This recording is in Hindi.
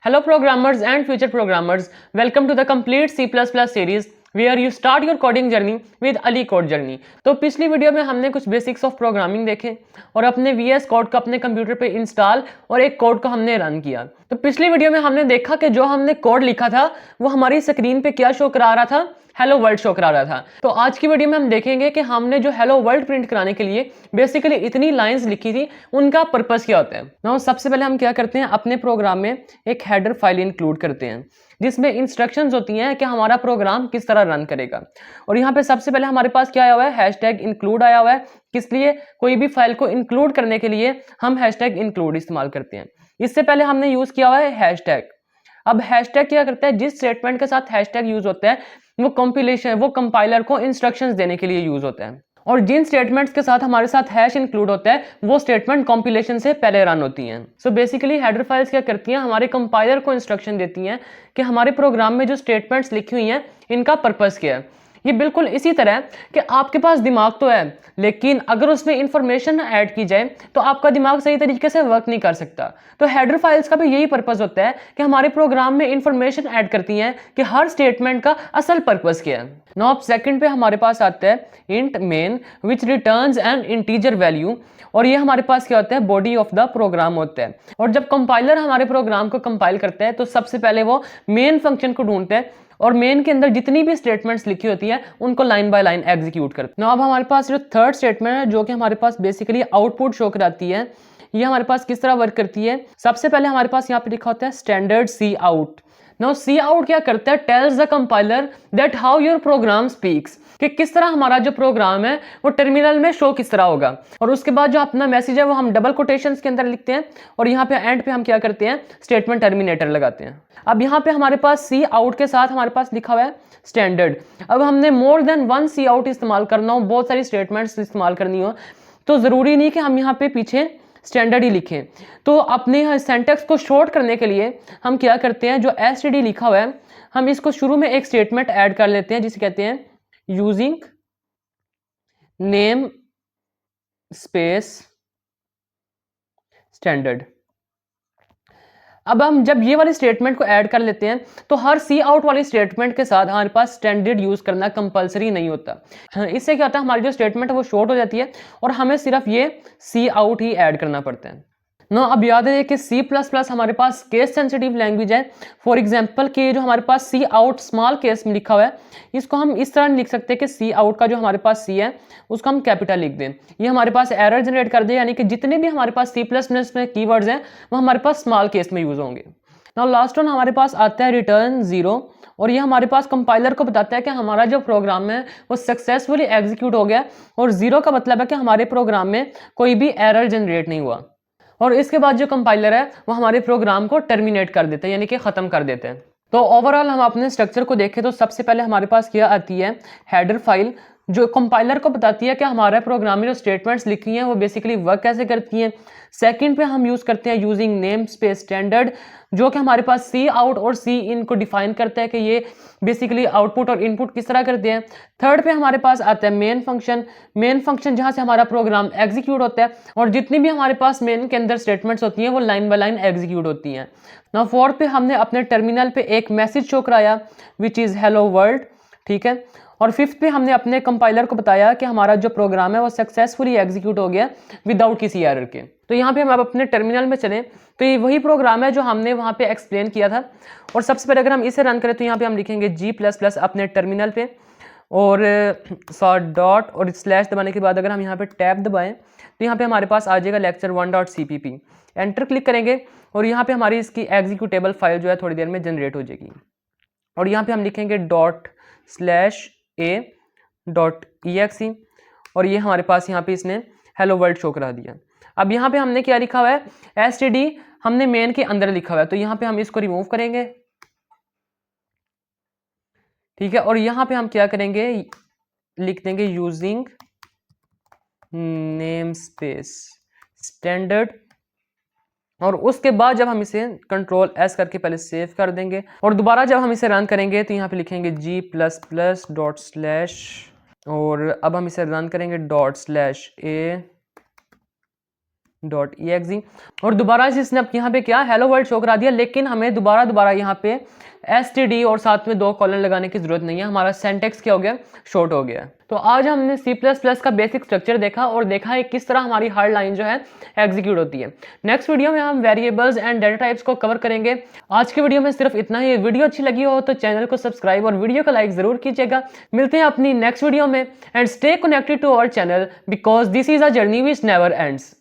Hello programmers and future programmers, welcome to the complete C++ series where you start your coding journey with Ali Code Journey। तो पिछली वीडियो में हमने कुछ बेसिक्स ऑफ प्रोग्रामिंग देखे और अपने VS कोड को अपने कंप्यूटर पे इंस्टॉल और एक कोड को हमने रन किया। तो पिछली वीडियो में हमने देखा कि जो हमने कोड लिखा था वो हमारी स्क्रीन पे क्या शो करा रहा था, हेलो वर्ल्ड शो करा रहा था। तो आज की वीडियो में हम देखेंगे कि हमने जो हेलो वर्ल्ड प्रिंट कराने के लिए बेसिकली इतनी लाइंस लिखी थी उनका पर्पस क्या होता है। नाउ सबसे पहले हम क्या करते हैं, अपने प्रोग्राम में एक हेडर फाइल इंक्लूड करते हैं जिसमें इंस्ट्रक्शंस होती हैं कि हमारा प्रोग्राम किस तरह रन करेगा। और यहाँ पे सबसे पहले हमारे पास क्या आया हुआ है, हैशटैग इंक्लूड आया हुआ है। किस लिए? कोई भी फाइल को इंक्लूड करने के लिए हम हैशटैग इंक्लूड इस्तेमाल करते हैं। इससे पहले हमने यूज किया हुआ है हैशटैग। अब हैशटैग क्या करता है, जिस स्टेटमेंट के साथ हैशटैग यूज होता है वो कंपाइलर को इंस्ट्रक्शंस देने के लिए यूज होता है, और जिन स्टेटमेंट्स के साथ हमारे साथ हैश इंक्लूड होता है वो स्टेटमेंट कंपाइलेशन से पहले रन होती हैं। सो बेसिकली हेडर फाइल्स क्या करती हैं, हमारे कंपाइलर को इंस्ट्रक्शन देती हैं कि हमारे प्रोग्राम में जो स्टेटमेंट्स लिखी हुई हैं इनका पर्पस क्या है। ये बिल्कुल इसी तरह कि आपके पास दिमाग तो है लेकिन अगर उसमें इंफॉर्मेशन ऐड की जाए तो आपका दिमाग सही तरीके से वर्क नहीं कर सकता। तो हेडर फाइल्स का भी यही पर्पस होता है कि हमारे प्रोग्राम में इंफॉर्मेशन ऐड करती हैं कि हर स्टेटमेंट का असल पर्पस क्या है। नाउ अब सेकंड पे हमारे पास आता है इंट मेन विच रिटर्न्स एन इंटीजर वैल्यू, और ये हमारे पास क्या होता है, बॉडी ऑफ द प्रोग्राम होता है। और जब कंपाइलर हमारे प्रोग्राम को कंपाइल करता है तो सबसे पहले वो मेन फंक्शन को ढूंढते हैं और मेन के अंदर जितनी भी स्टेटमेंट्स लिखी होती है उनको लाइन बाय लाइन एग्जीक्यूट करते हैं। अब हमारे पास जो थर्ड स्टेटमेंट है जो कि हमारे पास बेसिकली आउटपुट शो कराती है, ये हमारे पास किस तरह वर्क करती है। सबसे पहले हमारे पास यहाँ पे लिखा होता है standard C out. Now C out क्या करता है, tells the compiler that how your program speaks, कि किस तरह हमारा जो प्रोग्राम है वो टर्मिनल में शो किस तरह होगा। और उसके बाद जो अपना मैसेज है वो हम डबल कोटेशंस के अंदर लिखते हैं और यहाँ पे एंड पे हम क्या करते हैं, स्टेटमेंट टर्मिनेटर लगाते हैं। अब यहाँ पे हमारे पास सी आउट के साथ हमारे पास लिखा हुआ है स्टैंडर्ड। अब हमने मोर देन वन सी आउट इस्तेमाल करना हो, बहुत सारी स्टेटमेंट्स इस्तेमाल करनी हो, तो जरूरी नहीं कि हम यहाँ पे पीछे स्टैंडर्ड ही लिखें। तो अपने सेंटेक्स को शॉर्ट करने के लिए हम क्या करते हैं, जो एसटीडी लिखा हुआ है हम इसको शुरू में एक स्टेटमेंट ऐड कर लेते हैं जिसे कहते हैं यूजिंग नेम स्पेस स्टैंडर्ड। अब हम जब ये वाली स्टेटमेंट को ऐड कर लेते हैं तो हर सी आउट वाली स्टेटमेंट के साथ हमारे पास स्टैंडर्ड यूज करना कंपलसरी नहीं होता। इससे क्या होता है, हमारी जो स्टेटमेंट है वो शॉर्ट हो जाती है और हमें सिर्फ ये सी आउट ही ऐड करना पड़ता है ना। अब याद है कि C++ हमारे पास केस सेंसिटिव लैंग्वेज है। फॉर एग्जांपल कि जो हमारे पास सी आउट स्मॉल केस में लिखा हुआ है इसको हम इस तरह लिख सकते हैं कि सी आउट का जो हमारे पास सी है उसको हम कैपिटल लिख दें, ये हमारे पास एरर जनरेट कर दे, यानी कि जितने भी हमारे पास C++ में कीवर्ड्स हैं वो हमारे पास स्मॉल केस में यूज होंगे। नाउ लास्ट वन हमारे पास आता है रिटर्न 0, और ये हमारे पास कंपाइलर को बताता है कि हमारा जो प्रोग्राम है वो सक्सेसफुली एग्जीक्यूट हो गया, और 0 का मतलब है कि हमारे प्रोग्राम में कोई भी एरर जनरेट नहीं हुआ। और इसके बाद जो कंपाइलर है वो हमारे प्रोग्राम को टर्मिनेट कर देते हैं, यानी कि खत्म कर देते हैं। तो ओवरऑल हम अपने स्ट्रक्चर को देखें तो सबसे पहले हमारे पास क्या आती है, हेडर फाइल जो कंपाइलर को बताती है कि हमारे प्रोग्राम में जो स्टेटमेंट्स लिखी हैं वो बेसिकली वर्क कैसे करती हैं। सेकंड पे हम यूज करते हैं यूजिंग नेम स्पेस स्टैंडर्ड, जो कि हमारे पास सी आउट और सी इन को डिफाइन करता है कि ये बेसिकली आउटपुट और इनपुट किस तरह करते हैं। थर्ड पे हमारे पास आता है मेन फंक्शन जहां से हमारा प्रोग्राम एग्जीक्यूट होता है और जितनी भी हमारे पास मेन के अंदर स्टेटमेंट्स होती हैं वो लाइन बाय लाइन एग्जीक्यूट होती हैं। नाउ फोर्थ पे हमने अपने टर्मिनल पे एक मैसेज शो कराया विच इज हेलो वर्ल्ड, ठीक है। और फिफ्थ पे हमने अपने कंपाइलर को बताया कि हमारा जो प्रोग्राम है वो सक्सेसफुली एग्जीक्यूट हो गया विदाउट किसी एरर के। तो यहाँ पे हम अब अपने टर्मिनल में चलें तो ये वही प्रोग्राम है जो हमने वहाँ पे एक्सप्लेन किया था। और सबसे पहले अगर हम इसे रन करें तो यहाँ पे हम लिखेंगे G++ अपने टर्मिनल पे और डॉट और स्लैश दबाने के बाद अगर हम यहाँ पे टैब दबाएं तो यहाँ पे हमारे पास आ जाएगा lecture1.cpp। एंटर क्लिक करेंगे और यहाँ पे हमारी इसकी एग्जीक्यूटेबल फाइल जो है थोड़ी देर में जनरेट हो जाएगी। और यहाँ पे हम लिखेंगे ./a.exe और ये हमारे पास यहाँ पे इसने हेलो वर्ल्ड शो करा दिया। अब यहाँ पे हमने क्या लिखा हुआ है, std हमने मेन के अंदर लिखा हुआ है, तो यहाँ पे हम इसको रिमूव करेंगे, ठीक है। और यहाँ पे हम क्या करेंगे, लिख देंगे यूजिंग नेम स्पेस स्टैंडर्ड, और उसके बाद जब हम इसे Ctrl+S करके पहले सेव कर देंगे और दोबारा जब हम इसे रन करेंगे तो यहाँ पे लिखेंगे G++ और अब हम इसे रन करेंगे ./a .exe और दोबारा से इसने अब यहाँ पे क्या हेलो वर्ल्ड शो करा दिया, लेकिन हमें दोबारा यहाँ पे std और साथ में 2 कॉलन लगाने की जरूरत नहीं है, हमारा सेंटेक्स क्या हो गया, शॉर्ट हो गया। तो आज हमने C++ का बेसिक स्ट्रक्चर देखा और देखा है किस तरह हमारी हर लाइन जो है एग्जीक्यूट होती है। नेक्स्ट वीडियो में हम वेरिएबल्स एंड डेटा टाइप्स को कवर करेंगे। आज के वीडियो में सिर्फ इतना ही। वीडियो अच्छी लगी हो तो चैनल को सब्सक्राइब और वीडियो को लाइक जरूर कीजिएगा। मिलते हैं अपनी नेक्स्ट वीडियो में and stay connected to our channel because this is a journey which never ends.